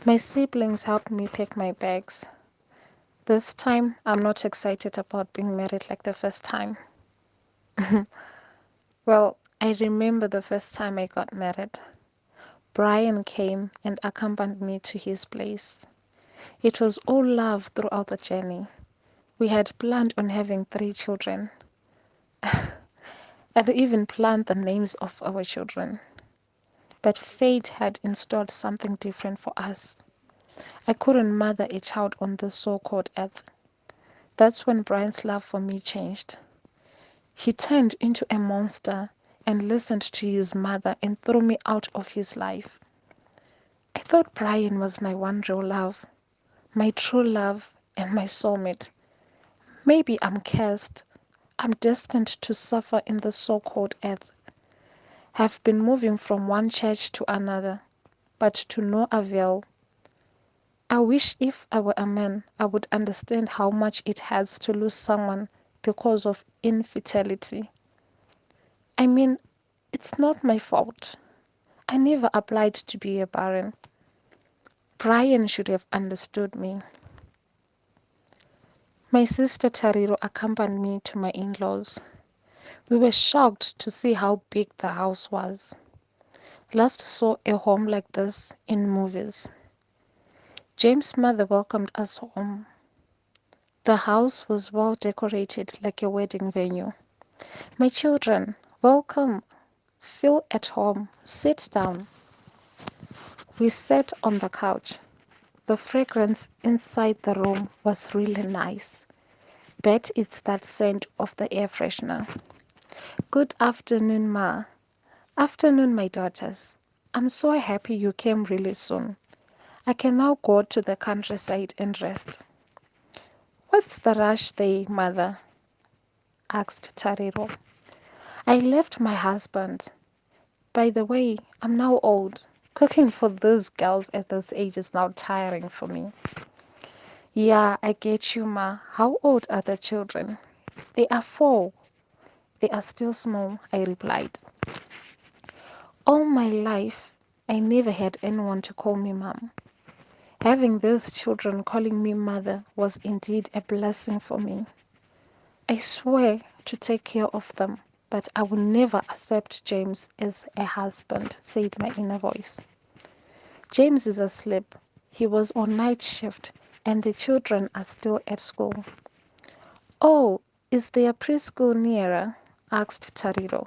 My siblings helped me pack my bags. This time, I'm not excited about being married like the first time. Well, I remember the first time I got married. Brian came and accompanied me to his place. It was all love throughout the journey. We had planned on having 3 children, and even planned the names of our children. But fate had installed something different for us. I couldn't mother a child on this so called earth. That's when Brian's love for me changed. He turned into a monster and listened to his mother and threw me out of his life. I thought Brian was my one real love, my true love, and my soulmate. Maybe I'm cursed. I'm destined to suffer in the so called earth. Have been moving from one church to another, but to no avail. I wish if I were a man, I would understand how much it hurts to lose someone because of infidelity. I mean, it's not my fault. I never applied to be a Baron. Brian should have understood me. My sister Tariro accompanied me to my in-laws. We were shocked to see how big the house was. Last saw a home like this in movies. James' mother welcomed us home. The house was well decorated like a wedding venue. My children, welcome. Feel at home. Sit down. We sat on the couch. The fragrance inside the room was really nice. Bet it's that scent of the air freshener. Good afternoon, Ma. Afternoon, my daughters. I'm so happy you came really soon. I can now go to the countryside and rest. What's the rush there, Mother? Asked Tariro. I left my husband. By the way, I'm now old. Cooking for these girls at this age is now tiring for me. Yeah, I get you, Ma. How old are the children? They are 4. They are still small, I replied. All my life, I never had anyone to call me Mom. Having these children calling me mother was indeed a blessing for me. I swear to take care of them, but I will never accept James as a husband, said my inner voice. James is asleep. He was on night shift, and the children are still at school. Oh, is there preschool nearer? Asked Tariro.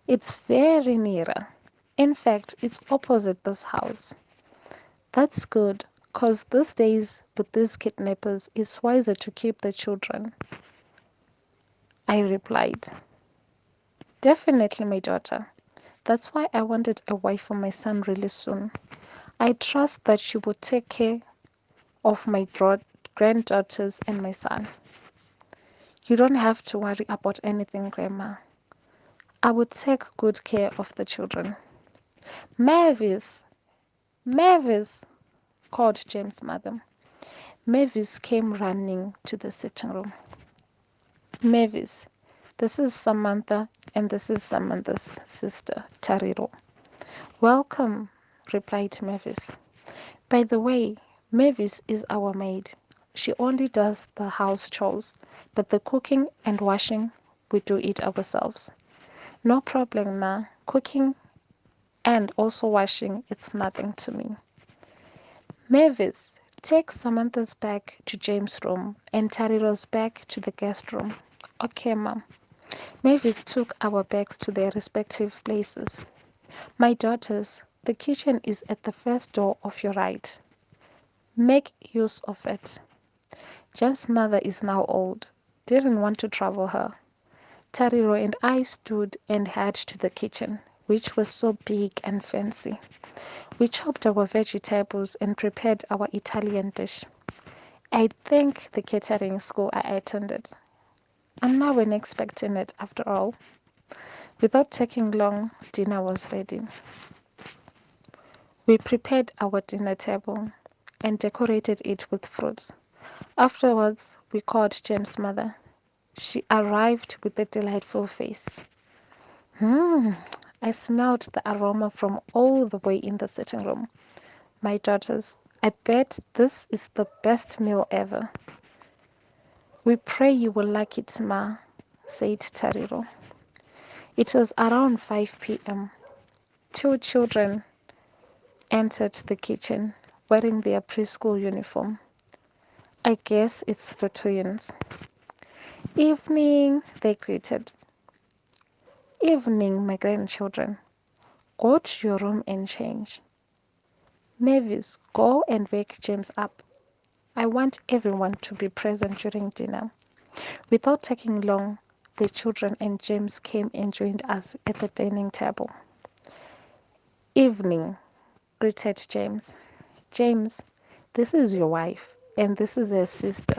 It's very nearer. In fact, it's opposite this house. That's good, 'cause these days with these kidnappers, it's wiser to keep the children. I replied. Definitely, my daughter. That's why I wanted a wife for my son really soon. I trust that she will take care of my granddaughters and my son. You don't have to worry about anything, Grandma. I will take good care of the children. Mavis! Mavis! Called James' mother. Mavis came running to the sitting room. Mavis, this is Samantha, and this is Samantha's sister, Tariro. Welcome, replied Mavis. By the way, Mavis is our maid. She only does the house chores, but the cooking and washing, we do it ourselves. No problem, Ma. Cooking and also washing, it's nothing to me. Mavis, take Samantha's bag to James' room and Tariro's bag to the guest room. Okay, Mom. Mavis took our bags to their respective places. My daughters, the kitchen is at the first door of your right. Make use of it. Jeff's mother is now old. Didn't want to trouble her. Tariro and I stood and headed to the kitchen, which was so big and fancy. We chopped our vegetables and prepared our Italian dish. I thank the catering school I attended. I'm now expecting it after all. Without taking long, dinner was ready. We prepared our dinner table and decorated it with fruits. Afterwards, we called James' mother. She arrived with a delightful face. Hmm, I smelled the aroma from all the way in the sitting room. My daughters, I bet this is the best meal ever. We pray you will like it, Ma, said Tariro. It was around 5 p.m. Two children entered the kitchen wearing their preschool uniform. I guess it's the twins. Evening, they greeted. Evening, my grandchildren. Go to your room and change. Mavis, go and wake James up. I want everyone to be present during dinner. Without taking long, the children and James came and joined us at the dining table. Evening, greeted James. James, this is your wife, and this is her sister.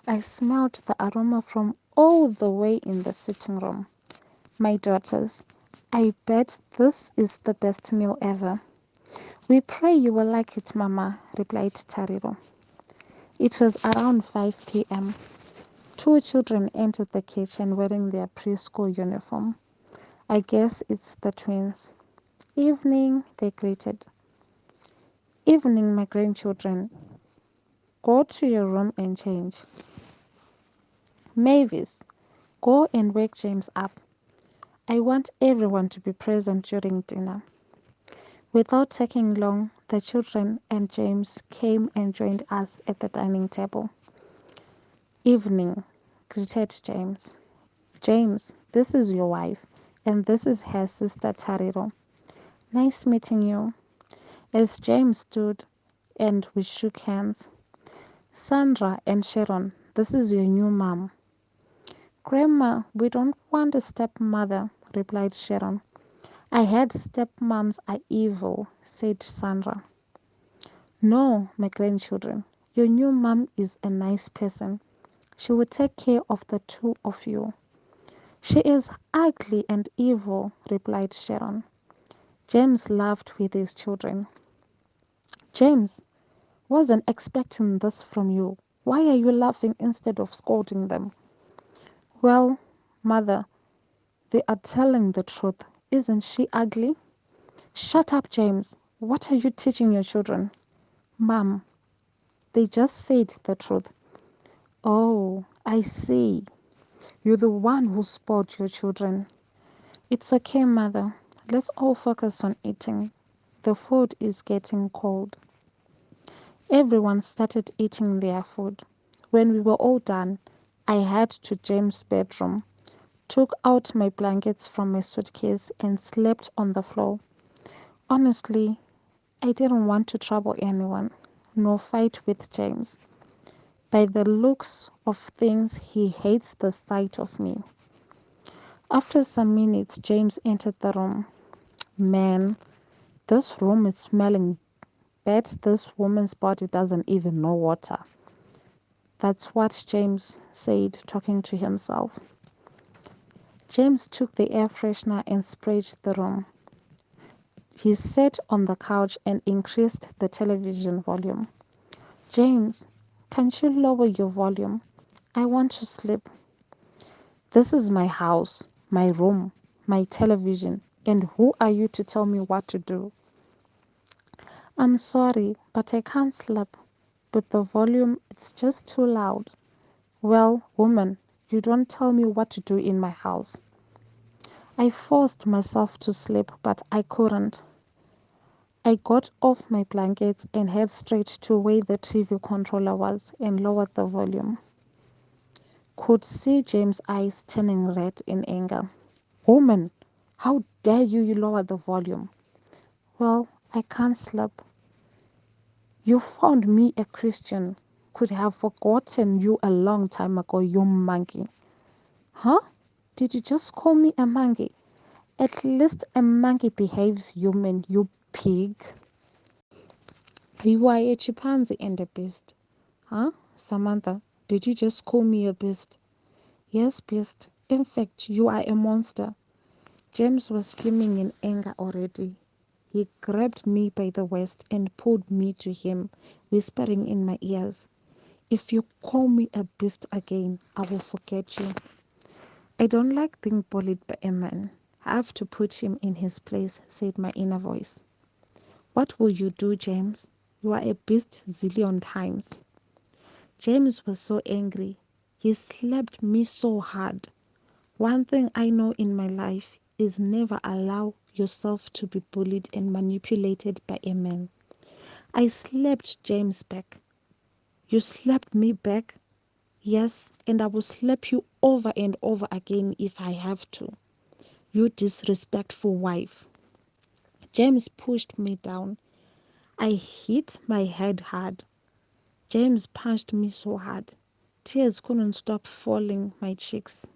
I smelled the aroma from all the way in the sitting room. My daughters, I bet this is the best meal ever. We pray you will like it, Mama, replied Tariro. It was around 5 p.m. Two children entered the kitchen wearing their preschool uniform. I guess it's the twins. Evening, they greeted. Evening, my grandchildren. Go to your room and change. Mavis, go and wake James up. I want everyone to be present during dinner. Without taking long, the children and James came and joined us at the dining table. Evening, greeted James. James, this is your wife, and this is her sister Tariro. Nice meeting you. As James stood and we shook hands. Sandra and Sharon, this is your new mom. Grandma, we don't want a stepmother, replied Sharon. I heard stepmoms are evil, said Sandra. No, my grandchildren, your new mom is a nice person. She will take care of the two of you. She is ugly and evil, replied Sharon. James laughed with his children. James, wasn't expecting this from you. Why are you laughing instead of scolding them? Well, mother, they are telling the truth. Isn't she ugly? Shut up, James. What are you teaching your children? Mom, they just said the truth. Oh, I see. You're the one who spoiled your children. It's okay, mother. Let's all focus on eating. The food is getting cold. Everyone started eating their food. When we were all done, I headed to James' bedroom, took out my blankets from my suitcase, and slept on the floor. Honestly, I didn't want to trouble anyone, nor fight with James. By the looks of things, he hates the sight of me. After some minutes, James entered the room. Man, this room is smelling. Bet this woman's body doesn't even know water. That's what James said, talking to himself. James took the air freshener and sprayed the room. He sat on the couch and increased the television volume. James, can't you lower your volume? I want to sleep. This is my house, my room, my television, and who are you to tell me what to do? I'm sorry, but I can't sleep. With the volume, it's just too loud. Well, woman, you don't tell me what to do in my house. I forced myself to sleep, but I couldn't. I got off my blankets and headed straight to where the TV controller was and lowered the volume. Could see James' eyes turning red in anger. Woman, how dare you lower the volume? Well, I can't sleep. You found me a Christian. Could have forgotten you a long time ago, you monkey. Huh? Did you just call me a monkey? At least a monkey behaves human, you pig. You are a chimpanzee and a beast. Huh? Samantha, did you just call me a beast? Yes, beast. In fact, you are a monster. James was fuming in anger already. He grabbed me by the waist and pulled me to him, whispering in my ears, If you call me a beast again, I will forget you. I don't like being bullied by a man. I have to put him in his place, said my inner voice. What will you do, James? You are a beast zillion times. James was so angry. He slapped me so hard. One thing I know in my life is never allow yourself to be bullied and manipulated by a man. I slapped James back. You slapped me back? Yes, and I will slap you over and over again if I have to. You disrespectful wife. James pushed me down. I hit my head hard. James punched me so hard. Tears couldn't stop falling my cheeks.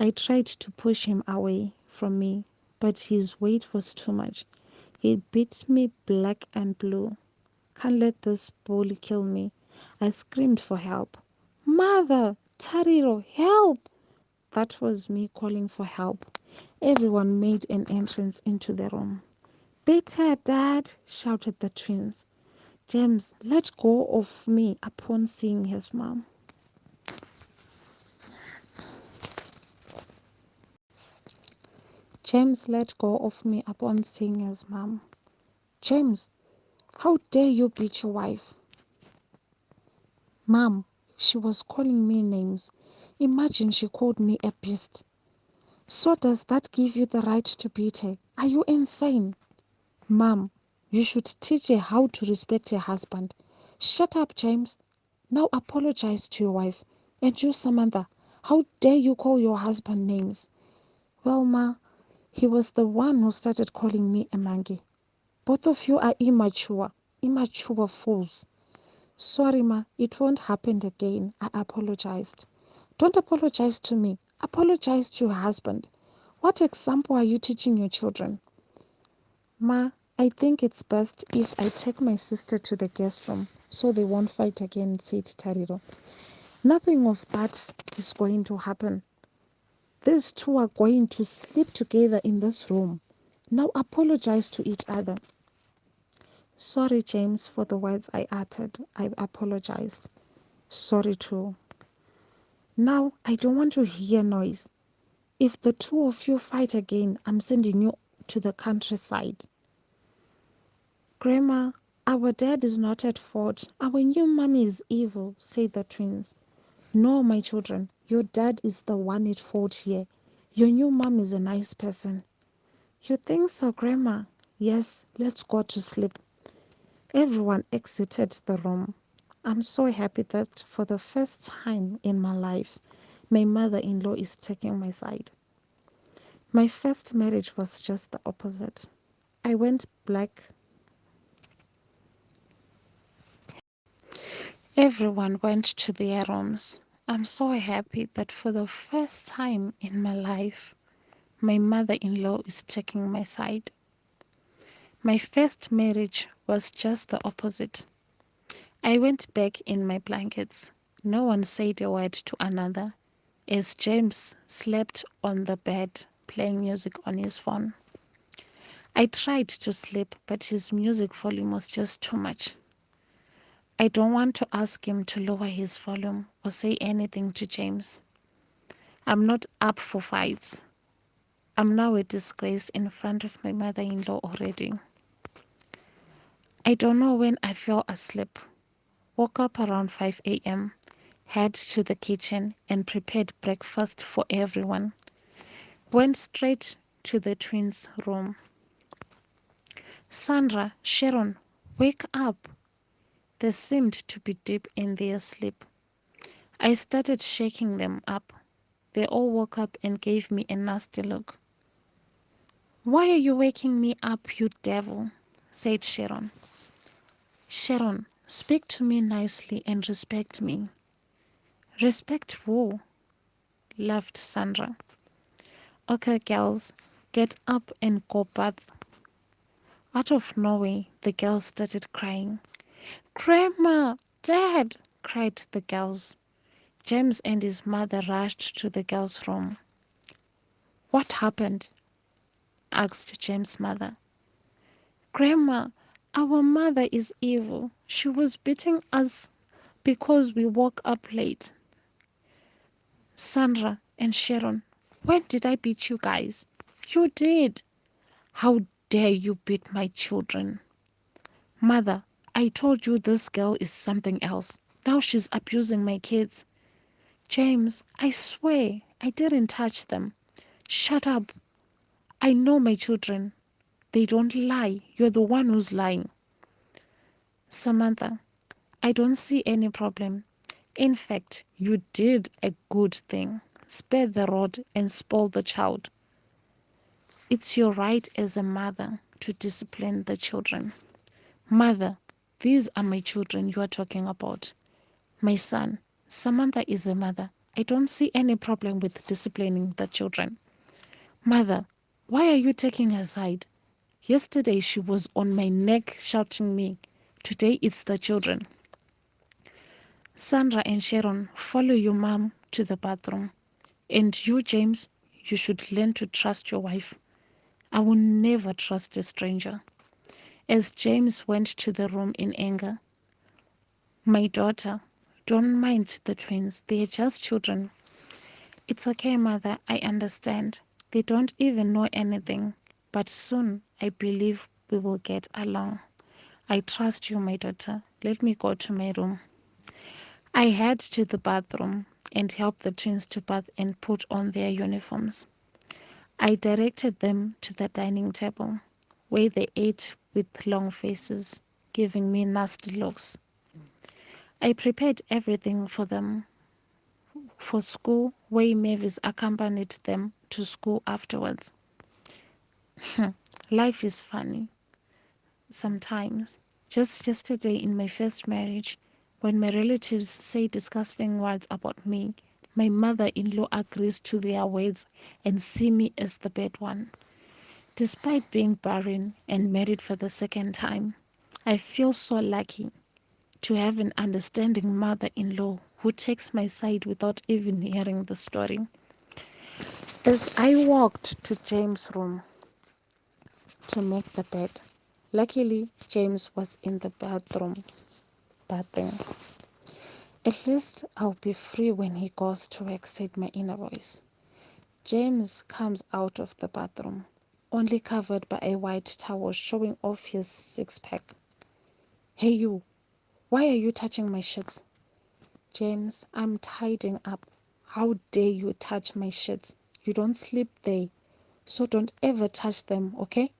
I tried to push him away from me, but his weight was too much. He beat me black and blue. Can't let this bully kill me. I screamed for help. Mother! Tariro, help! That was me calling for help. Everyone made an entrance into the room. Beat her, Dad! Shouted the twins. James let go of me upon seeing his mom. James let go of me upon seeing his mom. James, how dare you beat your wife? Mom, she was calling me names. Imagine she called me a beast. So does that give you the right to beat her? Are you insane? Mom, you should teach her how to respect her husband. Shut up, James. Now apologize to your wife. And you, Samantha, how dare you call your husband names? Well, Ma, he was the one who started calling me a monkey. Both of you are immature fools. Sorry, Ma, it won't happen again. I apologized. Don't apologize to me. Apologize to your husband. What example are you teaching your children? Ma, I think it's best if I take my sister to the guest room so they won't fight again, said Tariro. Nothing of that is going to happen. These two are going to sleep together in this room. Now apologize to each other. Sorry, James, for the words I uttered. I apologized. Sorry too. Now I don't want to hear noise. If the two of you fight again, I'm sending you to the countryside. Grandma, our dad is not at fault. Our new mommy is evil, said the twins. No, my children, your dad is the one at fault here. Your new mom is a nice person. You think so, Grandma? Yes, let's go to sleep. Everyone exited the room. I'm so happy that for the first time in my life, my mother-in-law is taking my side. My first marriage was just the opposite. I went black. Everyone went to their rooms. I'm so happy that for the first time in my life, my mother-in-law is taking my side. My first marriage was just the opposite. I went back in my blankets. No one said a word to another as James slept on the bed playing music on his phone. I tried to sleep, but his music volume was just too much. I don't want to ask him to lower his volume or say anything to James. I'm not up for fights. I'm now a disgrace in front of my mother-in-law already. I don't know when I fell asleep. Woke up around 5 a.m., head to the kitchen and prepared breakfast for everyone. Went straight to the twins' room. Sandra, Sharon, wake up. They seemed to be deep in their sleep. I started shaking them up. They all woke up and gave me a nasty look. Why are you waking me up, you devil? Said Sharon. Sharon, speak to me nicely and respect me. Respect who? Laughed Sandra. Okay, girls, get up and go bath. Out of nowhere, the girls started crying. Grandma! Dad! Cried the girls. James and his mother rushed to the girls' room. What happened? Asked James' mother. Grandma, our mother is evil. She was beating us because we woke up late. Sandra and Sharon, when did I beat you guys? You did. How dare you beat my children? Mother, I told you this girl is something else. Now she's abusing my kids. James, I swear I didn't touch them. Shut up. I know my children. They don't lie. You're the one who's lying. Samantha, I don't see any problem. In fact, you did a good thing. Spare the rod and spoil the child. It's your right as a mother to discipline the children. Mother, these are my children you are talking about. My son, Samantha is a mother. I don't see any problem with disciplining the children. Mother, why are you taking her side? Yesterday she was on my neck shouting me. Today it's the children. Sandra and Sharon, follow your mom to the bathroom. And you, James, you should learn to trust your wife. I will never trust a stranger. As James went to the room in anger, my daughter, don't mind the twins. They are just children. It's okay, mother. I understand. They don't even know anything. But soon, I believe we will get along. I trust you, my daughter. Let me go to my room. I head to the bathroom and helped the twins to bath and put on their uniforms. I directed them to the dining table, where they ate with long faces, giving me nasty looks. I prepared everything for them for school, where Mavis accompanied them to school afterwards. Life is funny sometimes. Just yesterday in my first marriage, when my relatives say disgusting words about me, my mother-in-law agrees to their words and see me as the bad one. Despite being barren and married for the second time, I feel so lucky to have an understanding mother-in-law who takes my side without even hearing the story. As I walked to James' room to make the bed, luckily James was in the bathroom bathing. At least I'll be free when he goes to work, said my inner voice. James comes out of the bathroom, only covered by a white towel showing off his six-pack. Hey you, why are you touching my shirts? James, I'm tidying up. How dare you touch my shirts? You don't sleep there, so don't ever touch them, okay?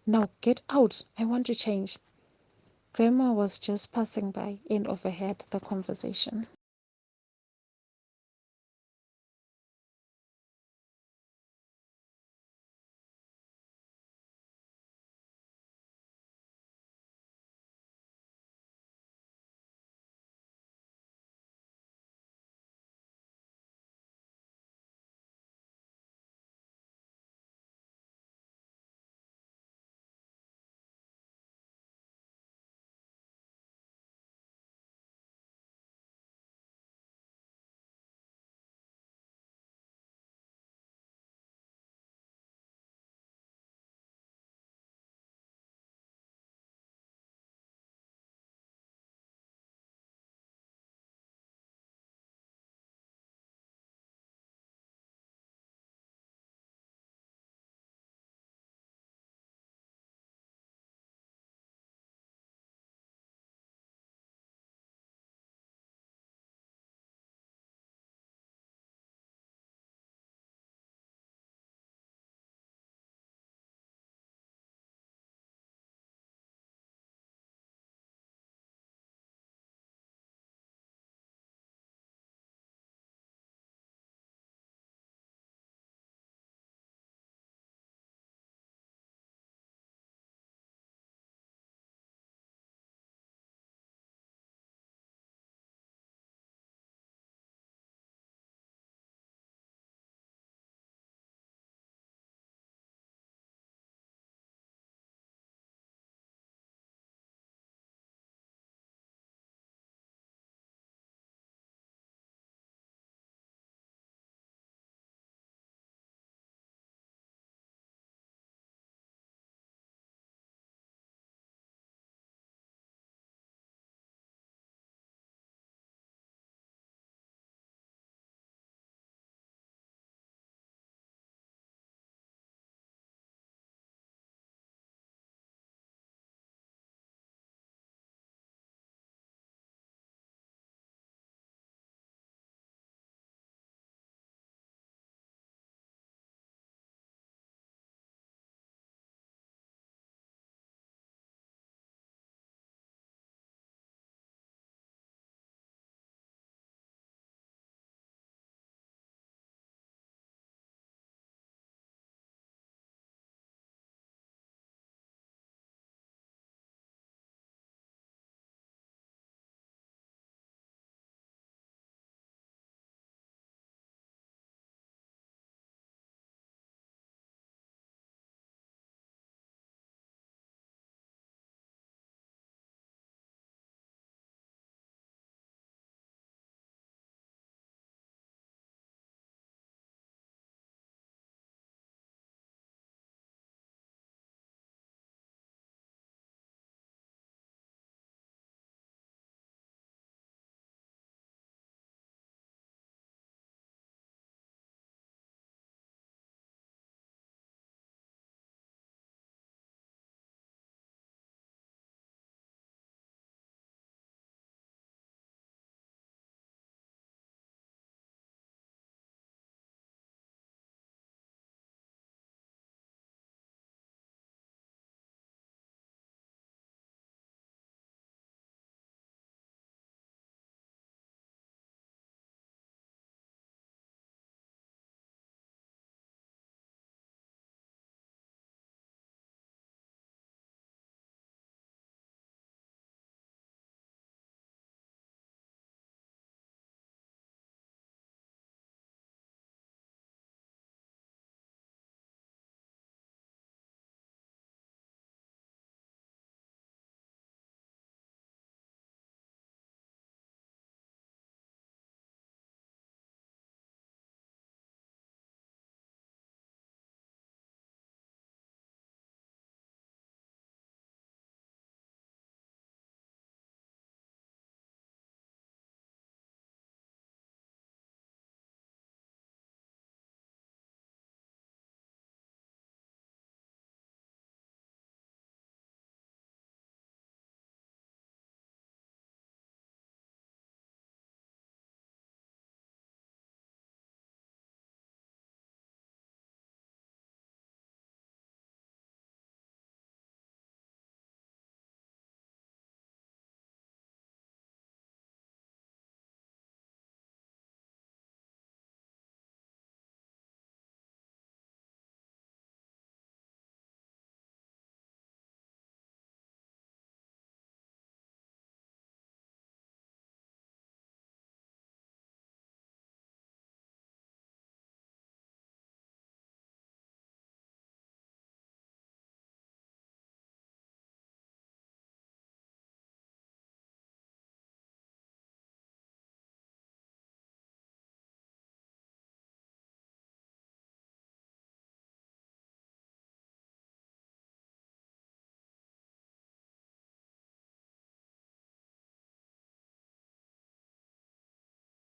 Now get out. I want to change. Grandma was just passing by and overheard the conversation.